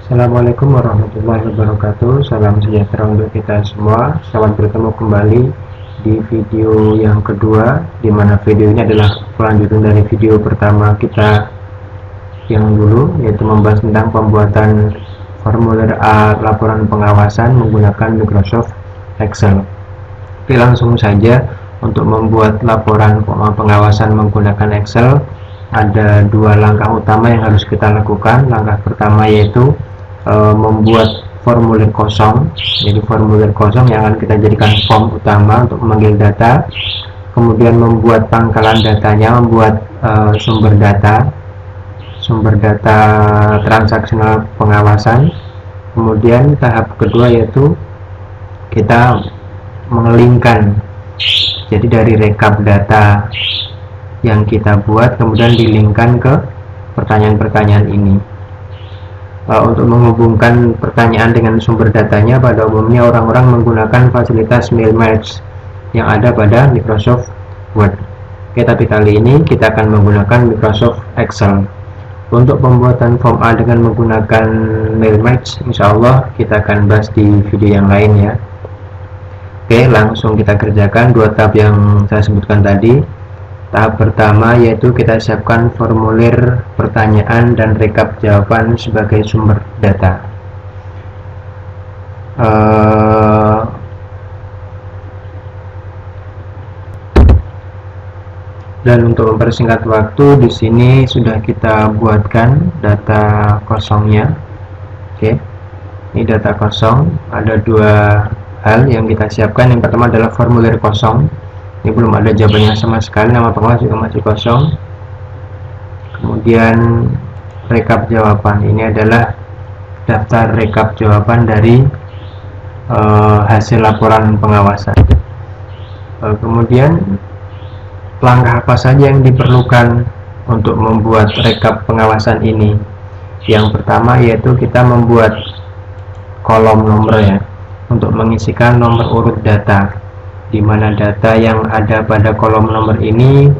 Assalamualaikum warahmatullahi wabarakatuh. Salam sejahtera untuk kita semua. Selamat bertemu kembali di video yang kedua, di mana video ini adalah kelanjutan dari video pertama kita yang dulu, yaitu membahas tentang pembuatan formulir A laporan pengawasan menggunakan Microsoft Excel. Oke, langsung saja. Untuk membuat laporan pengawasan menggunakan Excel, ada dua langkah utama yang harus kita lakukan. Langkah pertama yaitu membuat formulir kosong. Jadi formulir kosong yang akan kita jadikan form utama untuk memanggil data, kemudian membuat pangkalan datanya, membuat sumber data transaksional pengawasan. Kemudian tahap kedua yaitu kita mengelingkan, jadi dari rekap data yang kita buat kemudian dilingkan ke pertanyaan-pertanyaan ini. Untuk menghubungkan pertanyaan dengan sumber datanya, pada umumnya orang-orang menggunakan fasilitas mail merge yang ada pada Microsoft Word. Oke, tapi kali ini kita akan menggunakan Microsoft Excel. Untuk pembuatan form A dengan menggunakan mail merge, insya Allah kita akan bahas di video yang lain ya. Oke, langsung kita kerjakan dua tahap yang saya sebutkan tadi. Tahap pertama yaitu kita siapkan formulir pertanyaan dan rekap jawaban sebagai sumber data. Dan untuk mempersingkat waktu, di sini sudah kita buatkan data kosongnya. Oke, ini data kosong. Ada dua hal yang kita siapkan. Yang pertama adalah formulir kosong. Ini belum ada jawabannya sama sekali, nama pengawas juga masih kosong. Kemudian rekap jawaban, ini adalah daftar rekap jawaban dari hasil laporan pengawasan. Kemudian langkah apa saja yang diperlukan untuk membuat rekap pengawasan ini? Yang pertama yaitu kita membuat kolom nomor ya, untuk mengisikan nomor urut data, di mana data yang ada pada kolom nomor ini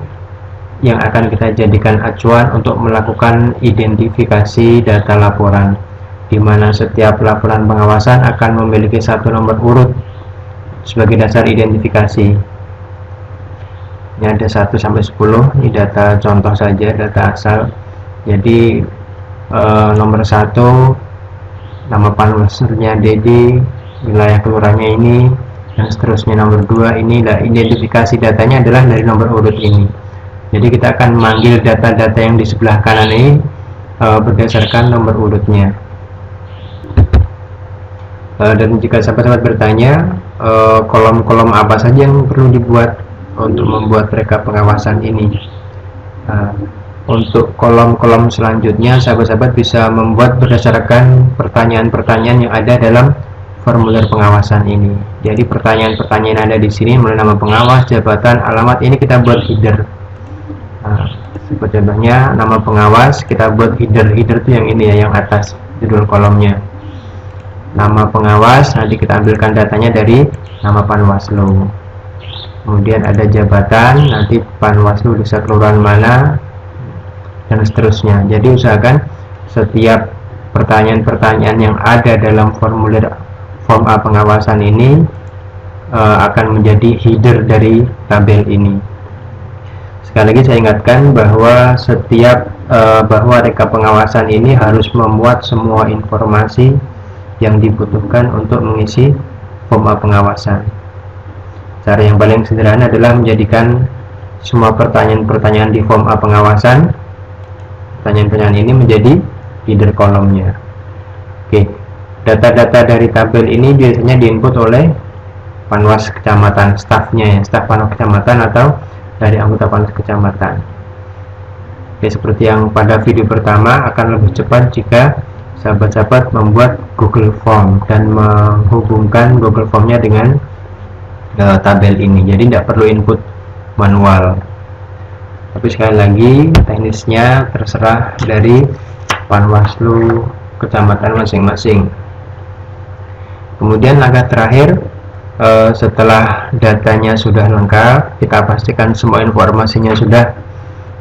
yang akan kita jadikan acuan untuk melakukan identifikasi data laporan, di mana setiap laporan pengawasan akan memiliki satu nomor urut sebagai dasar identifikasi. Ini ada 1 sampai 10, ini data contoh saja, data asal. Jadi nomor 1 nama panwasernya Dedi, wilayah kelurahannya ini, dan seterusnya. Nomor 2 ini identifikasi datanya adalah dari nomor urut ini. Jadi kita akan memanggil data-data yang di sebelah kanan ini berdasarkan nomor urutnya. Dan jika sahabat-sahabat bertanya kolom-kolom apa saja yang perlu dibuat untuk membuat rekap pengawasan ini, untuk kolom-kolom selanjutnya sahabat-sahabat bisa membuat berdasarkan pertanyaan-pertanyaan yang ada dalam formulir pengawasan ini. Jadi pertanyaan-pertanyaan ada di sini, mulai nama pengawas, jabatan, alamat, ini kita buat header. Seperti contohnya nama pengawas, kita buat header itu yang ini ya, yang atas judul kolomnya. Nama pengawas, nanti kita ambilkan datanya dari nama Panwaslu. Kemudian ada jabatan, nanti Panwaslu desa kelurahan mana, dan seterusnya. Jadi usahakan setiap pertanyaan-pertanyaan yang ada dalam formulir form A pengawasan ini akan menjadi header dari tabel ini. Sekali lagi saya ingatkan bahwa bahwa rekap pengawasan ini harus memuat semua informasi yang dibutuhkan untuk mengisi form A pengawasan. Cara yang paling sederhana adalah menjadikan semua pertanyaan-pertanyaan di form A pengawasan, pertanyaan-pertanyaan ini menjadi header kolomnya. Oke. Data-data dari tabel ini biasanya diinput oleh Panwas kecamatan, stafnya ya, staf Panwas kecamatan atau dari anggota Panwas kecamatan. Oke, seperti yang pada video pertama, akan lebih cepat jika sahabat-sahabat membuat Google Form dan menghubungkan Google Formnya dengan tabel ini. Jadi tidak perlu input manual. Tapi sekali lagi teknisnya terserah dari Panwaslu kecamatan masing-masing. Kemudian langkah terakhir, setelah datanya sudah lengkap, kita pastikan semua informasinya sudah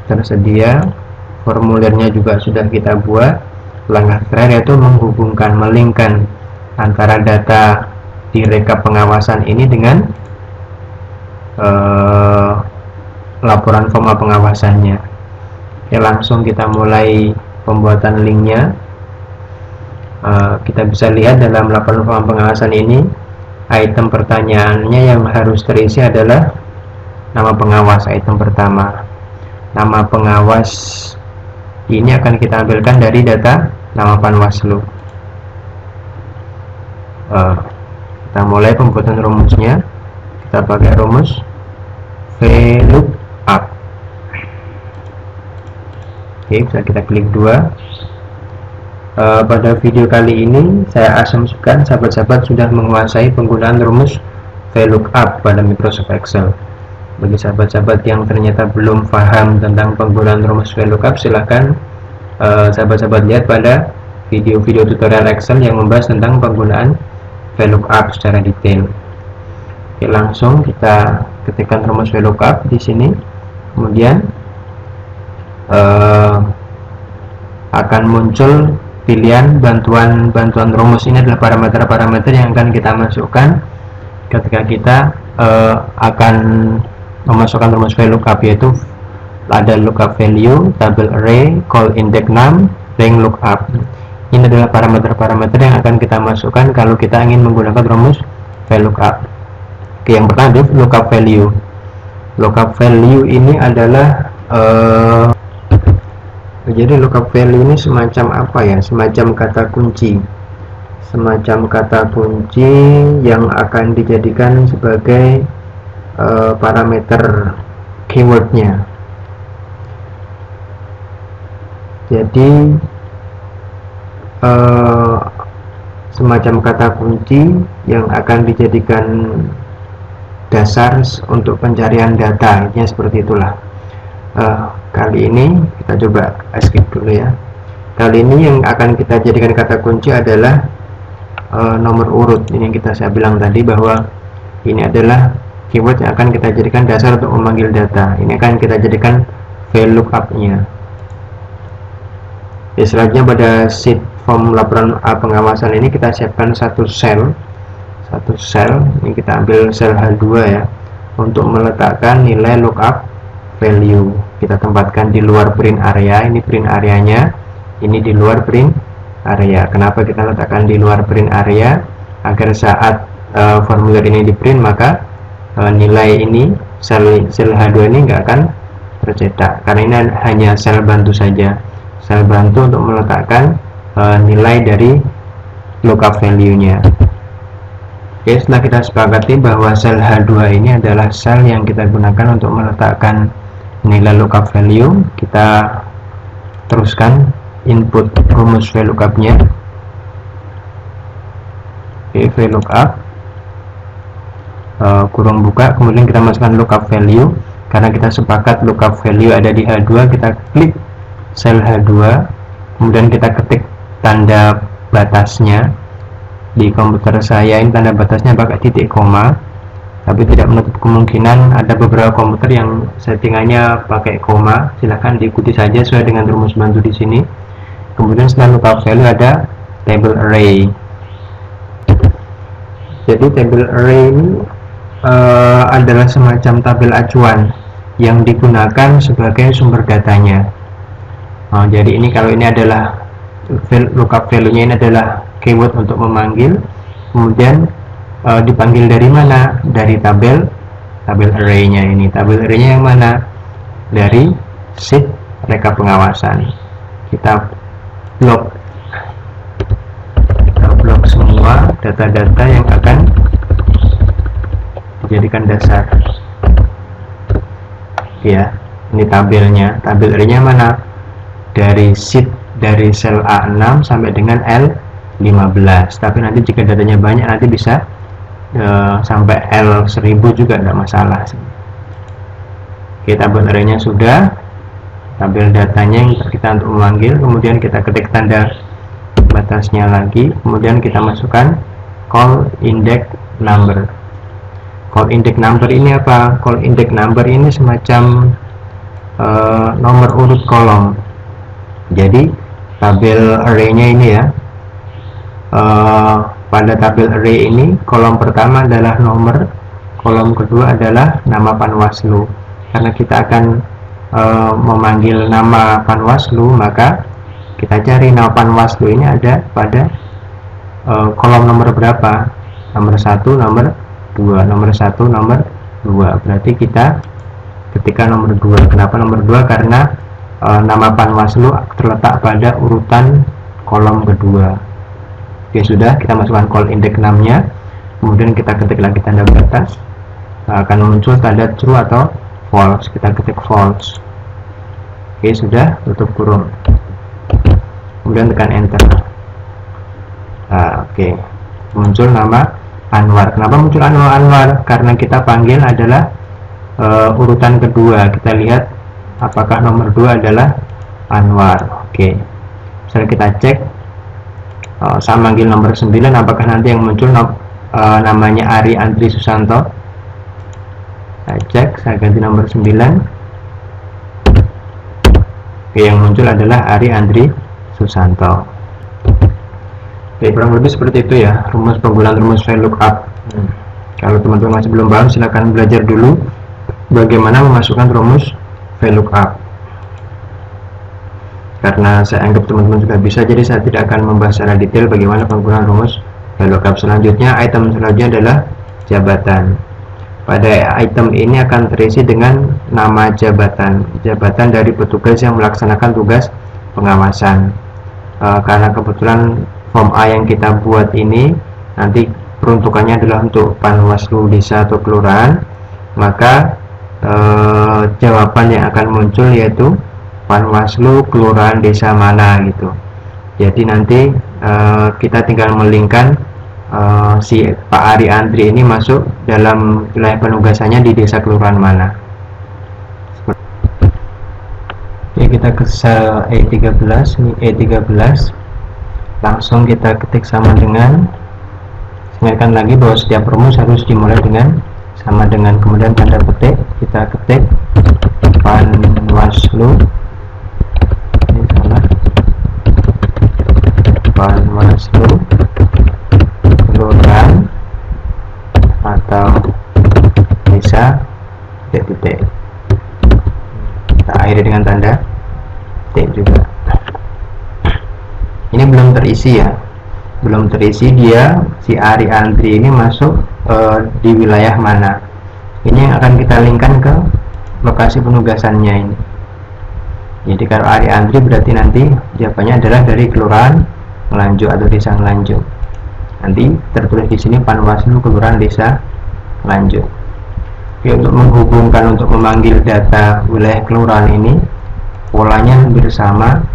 tersedia, formulirnya juga sudah kita buat. Langkah terakhir yaitu menghubungkan, melingkan antara data di rekap pengawasan ini dengan laporan formal pengawasannya. Oke, langsung kita mulai pembuatan linknya. Kita bisa lihat dalam laporan formal pengawasan ini, item pertanyaannya yang harus terisi adalah nama pengawas, item pertama. Nama pengawas ini akan kita ambilkan dari data nama Panwaslu. Kita mulai pembuatan rumusnya. Kita pakai rumus VLOOKUP. Oke, bisa kita klik 2. Pada video kali ini saya asumsikan sahabat-sahabat sudah menguasai penggunaan rumus VLOOKUP pada Microsoft Excel. Bagi sahabat-sahabat yang ternyata belum paham tentang penggunaan rumus VLOOKUP, silahkan sahabat-sahabat lihat pada video-video tutorial Excel yang membahas tentang penggunaan VLOOKUP secara detail. Oke, langsung kita ketikkan rumus VLOOKUP di sini. Kemudian akan muncul pilihan bantuan rumus. Ini adalah parameter-parameter yang akan kita masukkan ketika kita akan memasukkan rumus VLOOKUP, yaitu ada lookup value, tabel array, call index num, rank lookup. Ini adalah parameter-parameter yang akan kita masukkan kalau kita ingin menggunakan rumus VLOOKUP. Oke, yang pertama adalah lookup value. Lookup value ini adalah jadi lookup value ini semacam apa ya? Semacam kata kunci. Semacam kata kunci yang akan dijadikan sebagai parameter keywordnya. Jadi semacam kata kunci yang akan dijadikan dasar untuk pencarian data, intinya seperti itulah. Kali ini kita coba skip dulu ya. Kali ini yang akan kita jadikan kata kunci adalah nomor urut. Ini yang saya bilang tadi bahwa ini adalah keyword yang akan kita jadikan dasar untuk memanggil data. Ini akan kita jadikan VLOOKUP-nya. Selanjutnya pada sheet form laporan pengawasan ini kita siapkan satu sel. Ini kita ambil sel H2 ya, untuk meletakkan nilai lookup value. Kita tempatkan di luar print area. Ini print areanya, ini di luar print area. Kenapa kita letakkan di luar print area? Agar saat formulir ini di print, maka nilai ini sel H2 ini nggak akan tercetak, karena ini hanya sel bantu saja. Sel bantu untuk meletakkan nilai dari lookup value-nya. Oke, setelah kita sepakati bahwa sel H2 ini adalah sel yang kita gunakan untuk meletakkan nilai lookup value, kita teruskan input rumus VLOOKUP-nya. Oke, VLOOKUP kurung buka, kemudian kita masukkan lookup value. Karena kita sepakat lookup value ada di H2, kita klik sel H2, kemudian kita ketik tanda batasnya. Di komputer saya ini tanda batasnya pakai titik koma, tapi tidak menutup kemungkinan ada beberapa komputer yang settingannya pakai koma. Silahkan diikuti saja sesuai dengan rumus bantu di sini. Kemudian setelah lookup value ada table array. Jadi table array ini adalah semacam tabel acuan yang digunakan sebagai sumber datanya. Jadi ini kalau ini adalah lookup value-nya, ini adalah keyword untuk memanggil, kemudian dipanggil dari mana? Dari tabel array-nya. Ini tabel array-nya yang mana? Dari sheet rekap pengawasan. Kita blok semua data-data yang akan dijadikan dasar. Ya, ini tabelnya. Tabel array-nya mana? Dari sheet, dari sel A6 sampai dengan L15. Tapi nanti jika datanya banyak, nanti bisa sampai L1000 juga tidak masalah. Oke, tabel array-nya sudah, tabel datanya yang kita untuk memanggil, kemudian kita ketik tanda batasnya lagi, kemudian kita masukkan call index number. Call index number ini apa? Call index number ini semacam nomor urut kolom. Jadi tabel array-nya ini ya. Pada tabel array ini kolom pertama adalah nomor, kolom kedua adalah nama Panwaslu. Karena kita akan memanggil nama Panwaslu, maka kita cari nama Panwaslu ini ada pada kolom nomor berapa, nomor 1, nomor 2, nomor 1, nomor 2. Berarti kita ketika nomor 2. Kenapa nomor 2? Karena nama Panwaslu terletak pada urutan kolom kedua. Oke, sudah, kita masukkan call index 6 nya, kemudian kita ketik lagi tanda batas, akan muncul tanda true atau false. Kita ketik false. Oke, sudah, tutup kurung, kemudian tekan enter. Oke, muncul nama Anwar. Kenapa muncul Anwar? Karena kita panggil adalah urutan kedua. Kita lihat apakah nomor 2 adalah Anwar. Oke, misalnya kita cek, saya manggil nomor 9, apakah nanti yang muncul namanya Ari Andri Susanto. Saya cek, saya ganti nomor 9. Oke, yang muncul adalah Ari Andri Susanto. Oke, kurang lebih seperti itu ya rumus penggunaan rumus VLOOKUP. Kalau teman-teman masih belum paham, silahkan belajar dulu bagaimana memasukkan rumus VLOOKUP. Karena saya anggap teman-teman sudah bisa, jadi saya tidak akan membahas secara detail bagaimana penggunaan rumus VLOOKUP. Selanjutnya, item selanjutnya adalah jabatan. Pada item ini akan terisi dengan nama jabatan dari petugas yang melaksanakan tugas pengawasan. Karena kebetulan form A yang kita buat ini nanti peruntukannya adalah untuk Panwaslu desa atau kelurahan, maka jawaban yang akan muncul yaitu Panwaslu kelurahan desa mana gitu. Jadi nanti kita tinggal melingkan si Pak Ari Andri ini masuk dalam wilayah penugasannya di desa kelurahan mana. Oke, kita ke sel E13, ini E13, langsung kita ketik sama dengan, ingatkan lagi bahwa setiap rumus harus dimulai dengan sama dengan, kemudian tanda petik, kita ketik Panwaslu, ini salah, Panwaslu kelurahan atau desa titik. Kita akhiri dengan tanda titik juga. Ini belum terisi ya, belum terisi dia si Ari Andri ini masuk di wilayah mana. Ini yang akan kita linkkan ke lokasi penugasannya ini. Jadi kalau Ari Andri berarti nanti jawabannya adalah dari kelurahan Ngelanjuk atau desa Ngelanjuk. Nanti tertulis di sini Panwaslu kelurahan desa Ngelanjuk. Oke, untuk menghubungkan, untuk memanggil data wilayah kelurahan ini, polanya hampir sama.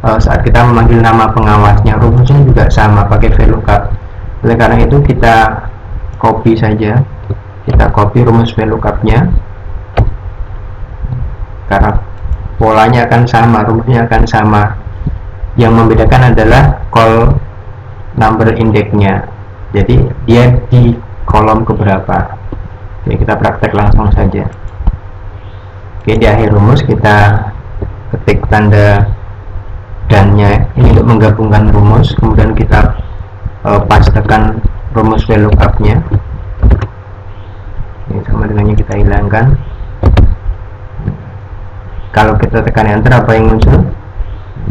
Saat kita memanggil nama pengawasnya, rumusnya juga sama, pakai VLOOKUP. Oleh karena itu kita copy saja, kita copy rumus VLOOKUP-nya, karena polanya akan sama, rumusnya akan sama. Yang membedakan adalah call number index-nya, jadi dia di kolom keberapa. Oke, kita praktek langsung saja. Oke, di akhir rumus kita ketik tanda dan-nya ini untuk menggabungkan rumus, kemudian kita pastekan rumus VLOOKUP-nya. Ini sama dengannya kita hilangkan. Kalau kita tekan enter, apa yang muncul?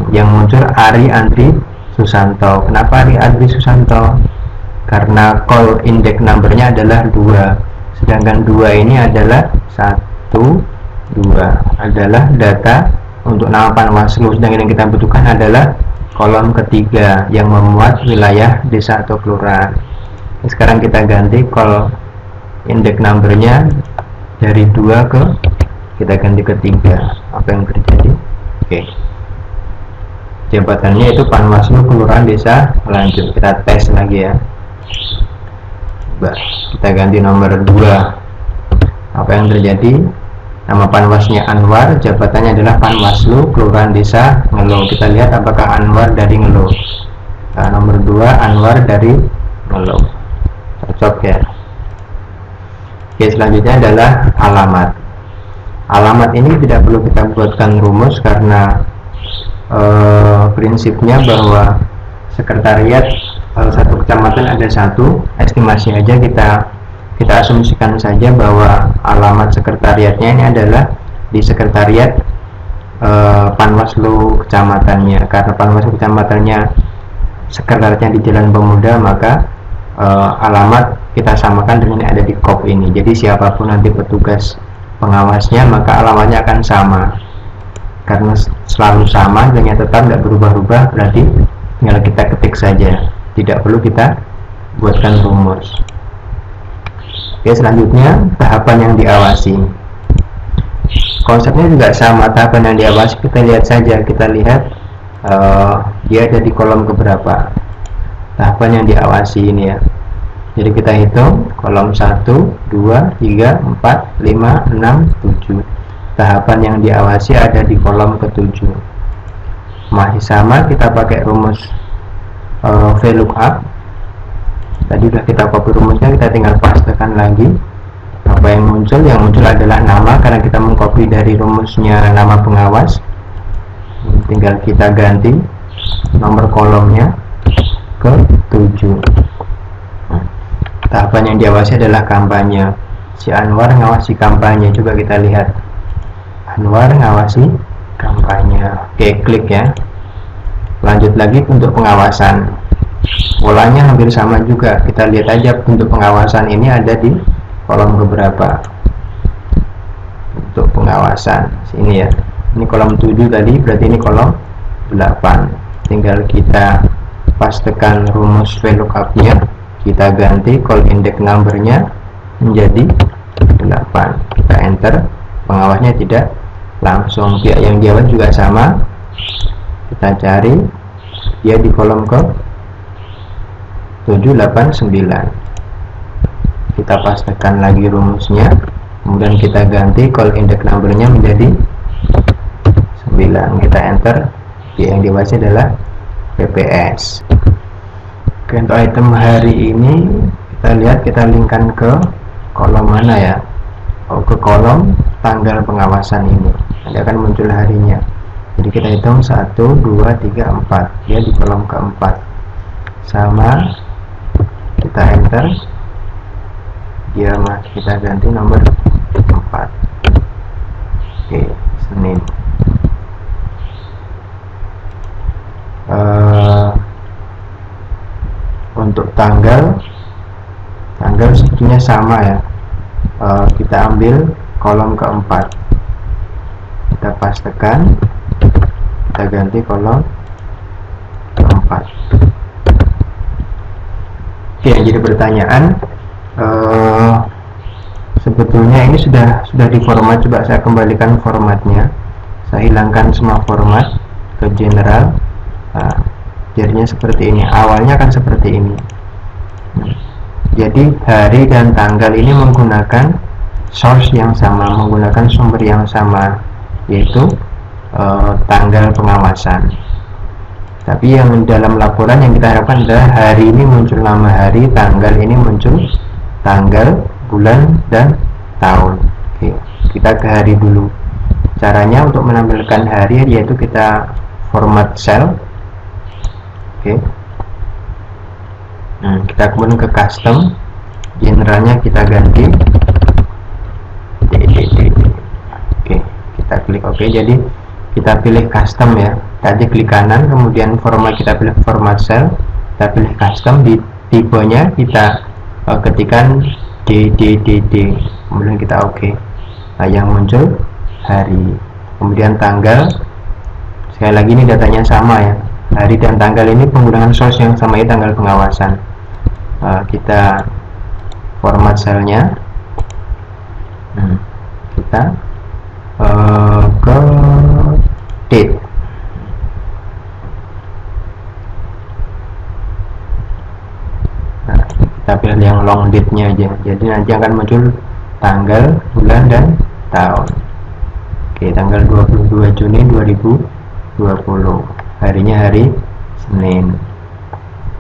Yang muncul Ari Andri Susanto. Kenapa Ari Andri Susanto? Karena call index number-nya adalah 2, sedangkan 2 ini adalah 1, 2 adalah data untuk nama Panwaslu, sedangkan yang kita butuhkan adalah kolom ketiga yang memuat wilayah desa atau kelurahan. Sekarang kita ganti call index number-nya dari 2 ke, kita ganti ke 3. Apa yang terjadi? Oke, jabatannya itu Panwaslu kelurahan desa Ngelanjuk. Kita tes lagi ya. Coba kita ganti nomor 2. Apa yang terjadi? Nama Panwasnya Anwar, jabatannya adalah Panwaslu kelurahan desa Ngelo. Kita lihat apakah Anwar dari Ngelo. Nah, nomor 2 Anwar dari Ngelo. Cocok ya. Oke, selanjutnya adalah alamat. Alamat ini tidak perlu kita buatkan rumus karena prinsipnya bahwa sekretariat satu kecamatan ada satu, estimasi aja kita asumsikan saja bahwa alamat sekretariatnya ini adalah di sekretariat Panwaslu kecamatannya. Karena Panwaslu kecamatannya sekretariatnya di Jalan Pemuda, maka alamat kita samakan dengan yang ada di KOP ini. Jadi siapapun nanti petugas pengawasnya, maka alamatnya akan sama. Karena selalu sama, hanya tetap nggak berubah-ubah, berarti tinggal kita ketik saja, tidak perlu kita buatkan rumus. Oke, selanjutnya tahapan yang diawasi. Konsepnya juga sama, tahapan yang diawasi kita lihat saja, kita lihat dia ada di kolom keberapa tahapan yang diawasi ini ya. Jadi kita hitung kolom 1, 2, 3, 4, 5, 6, 7. Tahapan yang diawasi ada di kolom ke-7. Masih sama, kita pakai rumus VLOOKUP. Tadi sudah kita copy rumusnya, kita tinggal pastekan lagi. Apa yang muncul? Yang muncul adalah nama, karena kita mengcopy dari rumusnya nama pengawas. Tinggal kita ganti nomor kolomnya ke 7. Tahapan yang diawasi adalah kampanye. Si Anwar ngawasi kampanye. Coba kita lihat, Anwar ngawasi kampanye. Oke, klik ya. Lanjut lagi untuk pengawasan. Polanya hampir sama juga, kita lihat aja untuk pengawasan ini ada di kolom keberapa. Untuk pengawasan sini ya, ini kolom 7 tadi, berarti ini kolom 8. Tinggal kita pastekan rumus VLOOKUP-nya, kita ganti call index number-nya menjadi 8, kita enter. Pengawasnya tidak langsung, pihak yang diawasi juga sama, kita cari dia di kolom ke 7, 8, 9. Kita pastekan lagi rumusnya, kemudian kita ganti call index number-nya menjadi 9, kita enter. Yang diawasi adalah PPS. Oke, untuk item hari ini kita lihat, kita linkkan ke kolom mana ya? Ke kolom tanggal pengawasan ini, nanti akan muncul harinya. Jadi kita hitung 1, 2, 3, 4, dia di kolom keempat. Sama, kita enter, dia kita ganti nomor 4. Oke, Senin. Untuk tanggal sebetulnya sama ya. Kita ambil kolom keempat, kita pastekan, kita ganti kolom keempat. Oke, jadi pertanyaan, sebetulnya ini sudah diformat. Coba saya kembalikan formatnya, saya hilangkan semua format ke general. Jadinya seperti ini, awalnya kan seperti ini. Jadi hari dan tanggal ini menggunakan source yang sama, menggunakan sumber yang sama, yaitu tanggal pengawasan. Tapi yang dalam laporan yang kita harapkan adalah hari ini muncul nama hari, tanggal ini muncul tanggal, bulan, dan tahun. Oke, kita ke hari dulu. Caranya untuk menampilkan hari yaitu kita format cell. Oke. Kita kemudian ke custom, generalnya kita ganti Oke, kita klik OK. Jadi kita pilih custom ya, tadi klik kanan, kemudian format, kita pilih format cell, kita pilih custom, di tipenya kita ketikkan DDDD, kemudian kita OK. Nah, yang muncul hari, kemudian tanggal. Sekali lagi ini datanya sama ya, hari dan tanggal ini penggunaan source yang sama, itu tanggal pengawasan. Kita format selnya, kita ke date. Nah, kita pilih yang long date nya aja, jadi nanti akan muncul tanggal, bulan, dan tahun. Oke, tanggal 22 Juni 2020, harinya hari Senin.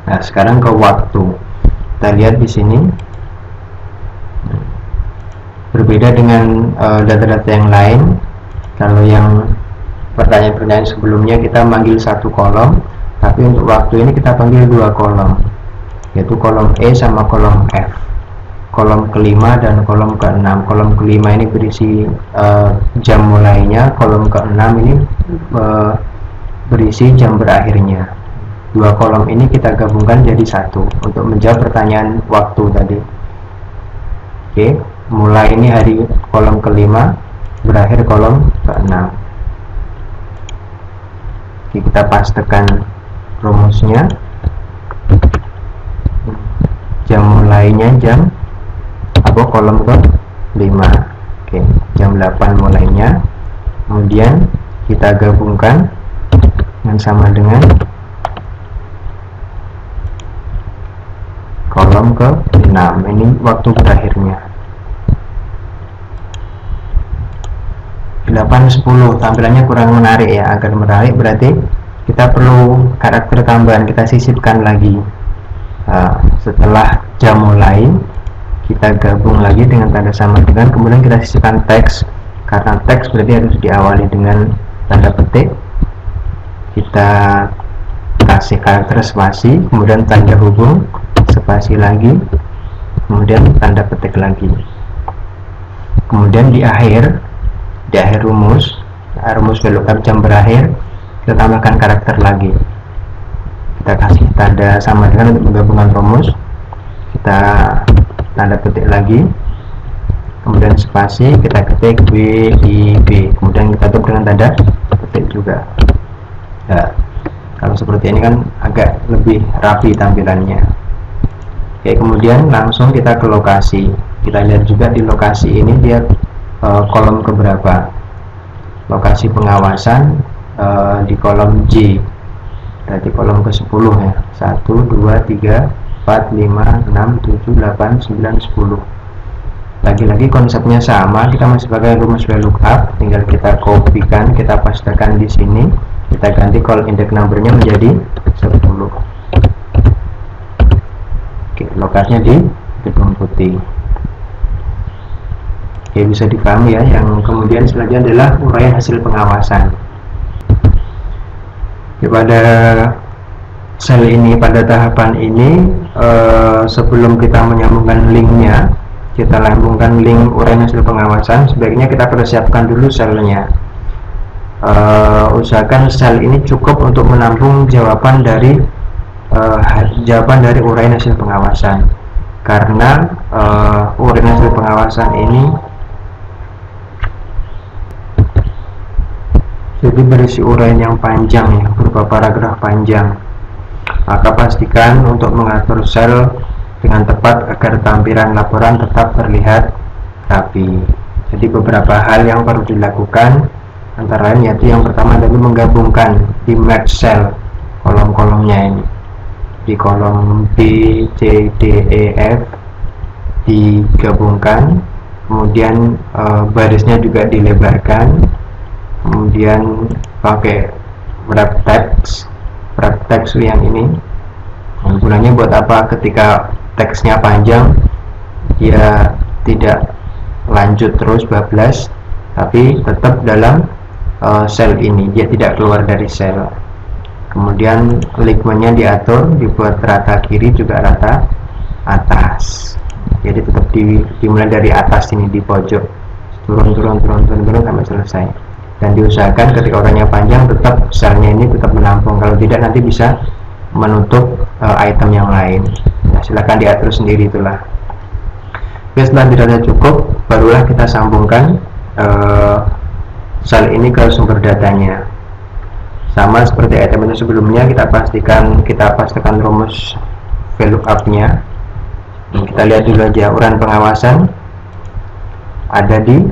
Nah, sekarang ke waktu, kita lihat di sini berbeda dengan data-data yang lain. Kalau yang pertanyaan-pertanyaan sebelumnya kita manggil satu kolom, tapi untuk waktu ini kita panggil dua kolom, yaitu kolom E sama kolom F, kolom kelima dan kolom keenam. Kolom kelima ini berisi jam mulainya, kolom keenam ini berisi jam berakhirnya. Dua kolom ini kita gabungkan jadi satu untuk menjawab pertanyaan waktu tadi. Oke, mulai ini hari kolom kelima, berakhir kolom keenam. Oke, kita pastekan rumusnya. Jam mulainya jam kolom ke 5. Oke, jam 8 mulainya, kemudian kita gabungkan yang sama dengan kolom ke 6, ini waktu berakhirnya. 8-10 tampilannya kurang menarik ya. Agar menarik berarti kita perlu karakter tambahan, kita sisipkan lagi. Setelah jam mulai kita gabung lagi dengan tanda sama dengan, kemudian kita sisipkan teks, karena teks berarti harus diawali dengan tanda petik. Kita kasih karakter spasi, kemudian tanda hubung, spasi lagi, kemudian tanda petik lagi. Kemudian di akhir rumus VLOOKUP jam berakhir, kita tambahkan karakter lagi. Kita kasih tanda sama dengan untuk menggabungkan rumus, kita tanda petik lagi, kemudian spasi, kita ketik WIB, kemudian kita tutup dengan tanda petik juga. Nah, kalau seperti ini kan agak lebih rapi tampilannya. Oke, kemudian langsung kita ke lokasi. Kita lihat juga di lokasi ini dia kolom keberapa. Lokasi pengawasan di kolom J, berarti kolom ke 10 ya. 1, 2, 3, 4, 5, 6, 7, 8, 9, 10. Lagi-lagi konsepnya sama, kita masih pakai rumus VLOOKUP, tinggal kita kopikan, kita pastekan di sini, kita ganti call index numbernya menjadi 10. Oke, lokasinya di gedung putih. Oke, bisa dipahami ya. Yang kemudian selanjutnya adalah uraian hasil pengawasan. Oke, pada sel ini, pada tahapan ini, sebelum kita menyambungkan linknya, kita lambungkan link uraian hasil pengawasan, sebaiknya kita persiapkan dulu selnya. Usahakan sel ini cukup untuk menampung jawaban dari uraian hasil pengawasan, karena uraian hasil pengawasan ini jadi berisi uraian yang panjang ya, berupa paragraf panjang. Maka pastikan untuk mengatur sel dengan tepat agar tampilan laporan tetap terlihat rapi. Jadi beberapa hal yang perlu dilakukan, antara lain yaitu yang pertama adalah menggabungkan di merge cell kolom-kolomnya ini. Di kolom B, C, D, E, F digabungkan, kemudian barisnya juga dilebarkan, kemudian pakai wrap text yang ini. Gunanya buat apa? Ketika teksnya panjang, dia tidak lanjut terus bablas, tapi tetap dalam sel ini, dia tidak keluar dari sel. Kemudian alignmentnya diatur, dibuat rata kiri juga rata atas, jadi tetap dimulai dari atas ini, di pojok, turun sampai selesai. Dan diusahakan ketika uraiannya panjang, tetap selnya ini tetap menampung, kalau tidak nanti bisa menutup item yang lain. Nah, silahkan diatur sendiri itulah. Oke, setelah dirasa cukup, barulah kita sambungkan sel ini ke sumber datanya. Sama seperti item itu sebelumnya, kita pastikan rumus VLOOKUP-nya. Kita lihat dulu aja, uraian pengawasan ada di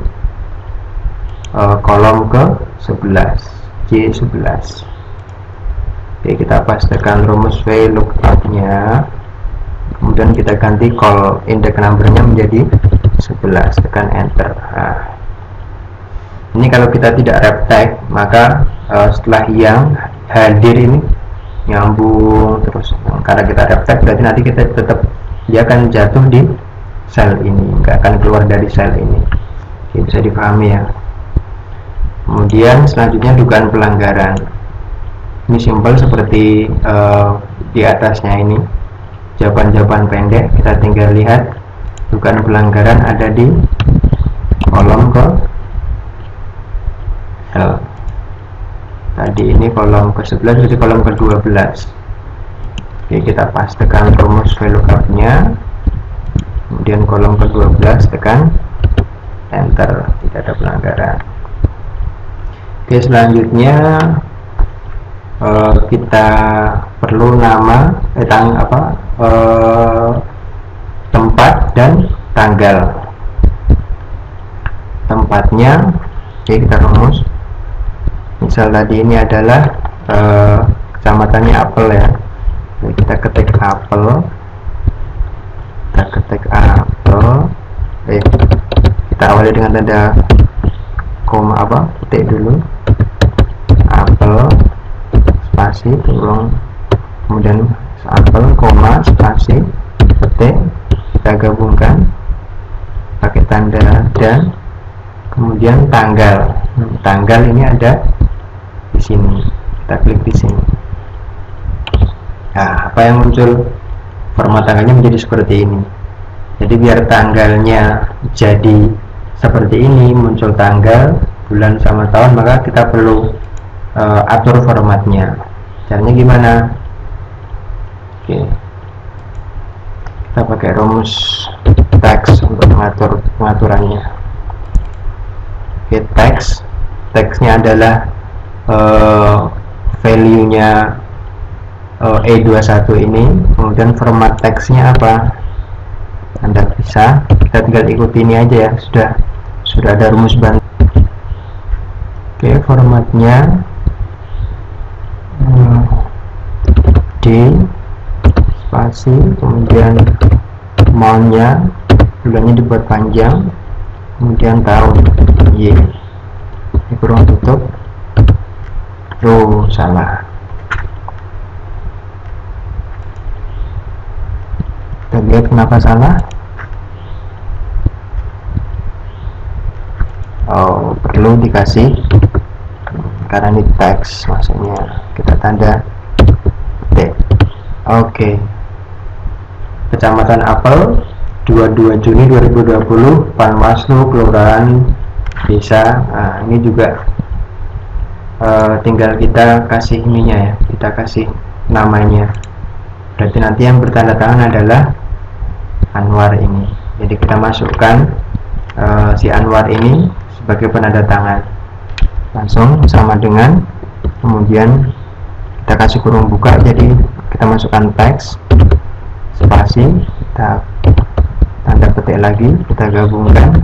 kolom ke 11, J11. Oke, kita pastikan rumus VLOOKUP-nya, kemudian kita ganti call index numbernya menjadi 11, tekan enter. Nah, ini kalau kita tidak wrap tag, maka setelah yang hadir ini nyambung terus. Karena kita wrap tag, berarti nanti kita dia akan jatuh di sel ini, nggak akan keluar dari sel ini. Oke, bisa dipahami ya. Kemudian selanjutnya dugaan pelanggaran. Ini simpel seperti di atasnya ini, jawaban-jawaban pendek. Kita tinggal lihat dugaan pelanggaran ada di kolom ke L. Tadi ini kolom ke-11, jadi kolom ke-12. Oke, kita pastekan rumus VLOOKUP-nya, kemudian kolom ke-12 tekan enter, tidak ada pelanggaran. Oke, selanjutnya kita perlu nama tempat dan tanggal. Tempatnya, oke, kita rumus. Misal tadi ini adalah kecamatannya Apel ya. Jadi kita ketik Apel, kita awali dengan tanda koma petik dulu, Apel spasi turun, kemudian Apel koma spasi petik, kita gabungkan pakai tanda dan, kemudian tanggal. Tanggal ini ada di sini, kita klik di sini. Nah, apa yang muncul? Format tanggalnya menjadi seperti ini. Jadi biar tanggalnya jadi seperti ini, muncul tanggal, bulan sama tahun, maka kita perlu atur formatnya. Caranya gimana? Oke, kita pakai rumus teks untuk mengatur pengaturannya. Oke, teksnya adalah value-nya E21 ini, kemudian format teksnya apa? Anda bisa, kita tinggal ikuti ini aja ya, sudah ada rumus bantu. Oke, formatnya D spasi, kemudian maunya bulannya dibuat panjang, kemudian tahun Y, ini kurung tutup. Salah. Kita lihat kenapa salah. Perlu dikasih, karena ini teks, maksudnya kita tanda T. Oke. Kecamatan Apel, 22 Juni 2020, Panwaslu, Kelurahan, Desa. Nah, ini juga tinggal kita kasih ininya ya, kita kasih namanya. Berarti nanti yang bertanda tangan adalah Anwar ini. Jadi kita masukkan si Anwar ini sebagai penanda tangan, langsung sama dengan, kemudian kita kasih kurung buka, jadi kita masukkan teks spasi, kita tanda petik lagi, kita gabungkan,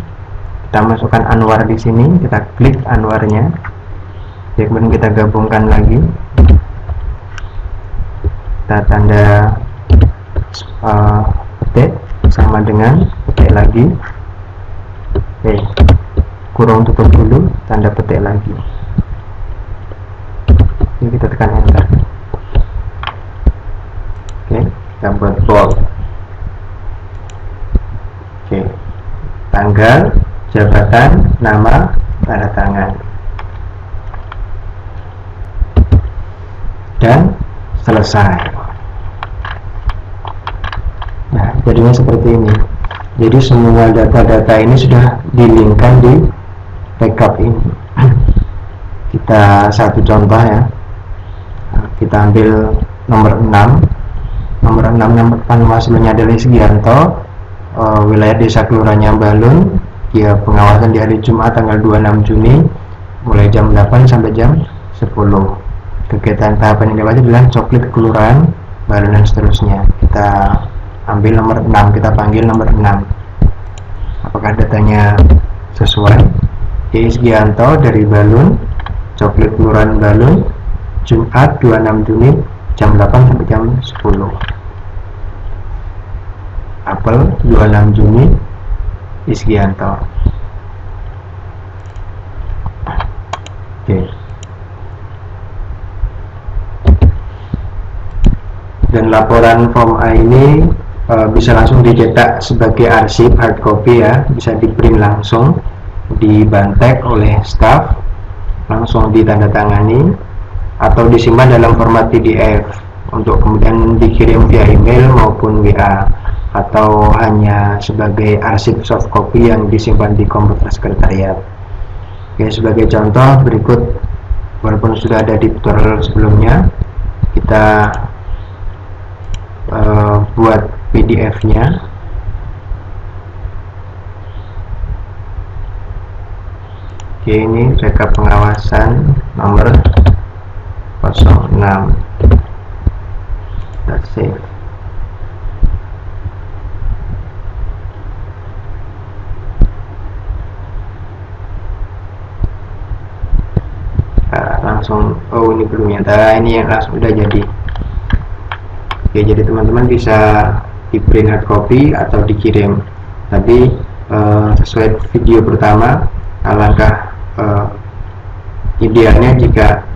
kita masukkan Anwar di sini, kita klik Anwarnya, kemudian kita gabungkan lagi, kita tanda petik sama dengan petik lagi. Oke, kurung tutup dulu, tanda petik lagi. Ini kita tekan enter. Oke, kita buat bold. Oke, tanggal, jabatan, nama, tanda tangan, dan selesai. Nah, jadinya seperti ini. Jadi semua data-data ini sudah dilinkkan di backup ini. Kita satu contoh ya. Kita ambil nomor 6. Nomor 6 yang Panwaslunya adalah Sugianto, wilayah desa kelurahannya Balun. Dia pengawasan di hari Jumat tanggal 26 Juni mulai jam 8 sampai jam 10. Kegiatan tahapan yang dibaca adalah coklit kelurahan Balun dan seterusnya. Kita ambil nomor 6, kita panggil nomor 6. Apakah datanya sesuai? Sugianto dari Balun, coklit kelurahan Balun, Jumat 26 Juni jam 8 sampai jam 10. Apel 26 Juni Sugianto. Oke. Dan laporan form A ini bisa langsung dicetak sebagai arsip hard copy ya, bisa di print langsung, dibantek oleh staff, langsung ditandatangani atau disimpan dalam format PDF untuk kemudian dikirim via email maupun WA, atau hanya sebagai arsip soft copy yang disimpan di komputer sekretariat. Oke, sebagai contoh berikut, walaupun sudah ada di tutorial sebelumnya, kita buat PDF-nya. Oke, ini rekap pengawasan nomor 06. Kita save. Langsung, oh ini belum nyata, ini yang langsung udah jadi. Oke, jadi teman-teman bisa di print hard copy atau dikirim, tapi sesuai video pertama, alangkah idealnya jika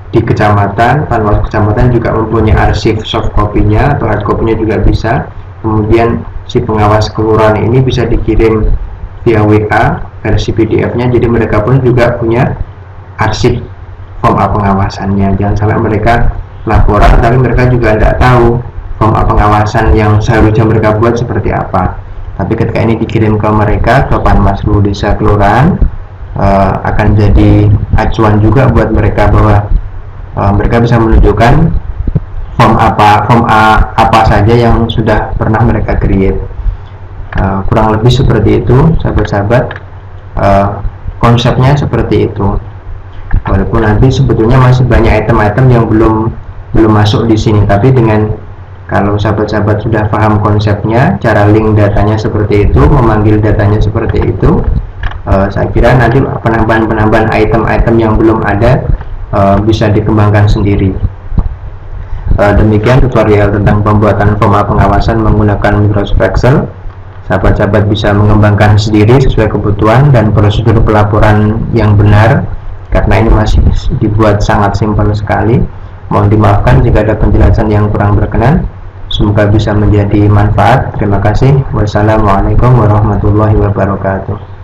di kecamatan, Panwaslu kecamatan juga mempunyai arsip soft copy-nya atau hard copy-nya juga bisa. Kemudian si pengawas kelurahan ini bisa dikirim via WA versi PDF-nya, jadi mereka pun juga punya arsip form A pengawasannya. Jangan sampai mereka laporan tapi mereka juga tidak tahu form A pengawasan yang seharusnya mereka buat seperti apa. Tapi ketika ini dikirim ke mereka, ke Panwaslu desa kelurahan, akan jadi acuan juga buat mereka bahwa mereka bisa menunjukkan form A apa saja yang sudah pernah mereka create. Kurang lebih seperti itu, sahabat-sahabat. Konsepnya seperti itu. Walaupun nanti sebetulnya masih banyak item-item yang belum masuk di sini, tapi dengan kalau sahabat-sahabat sudah paham konsepnya, cara link datanya seperti itu, memanggil datanya seperti itu, saya kira nanti penambahan item-item yang belum ada bisa dikembangkan sendiri. Demikian tutorial tentang pembuatan form A pengawasan menggunakan Microsoft Excel. Sahabat-sahabat bisa mengembangkan sendiri sesuai kebutuhan dan prosedur pelaporan yang benar, karena ini masih dibuat sangat simpel sekali. Mohon dimaafkan jika ada penjelasan yang kurang berkenan. Semoga bisa menjadi manfaat. Terima kasih. Wassalamualaikum warahmatullahi wabarakatuh.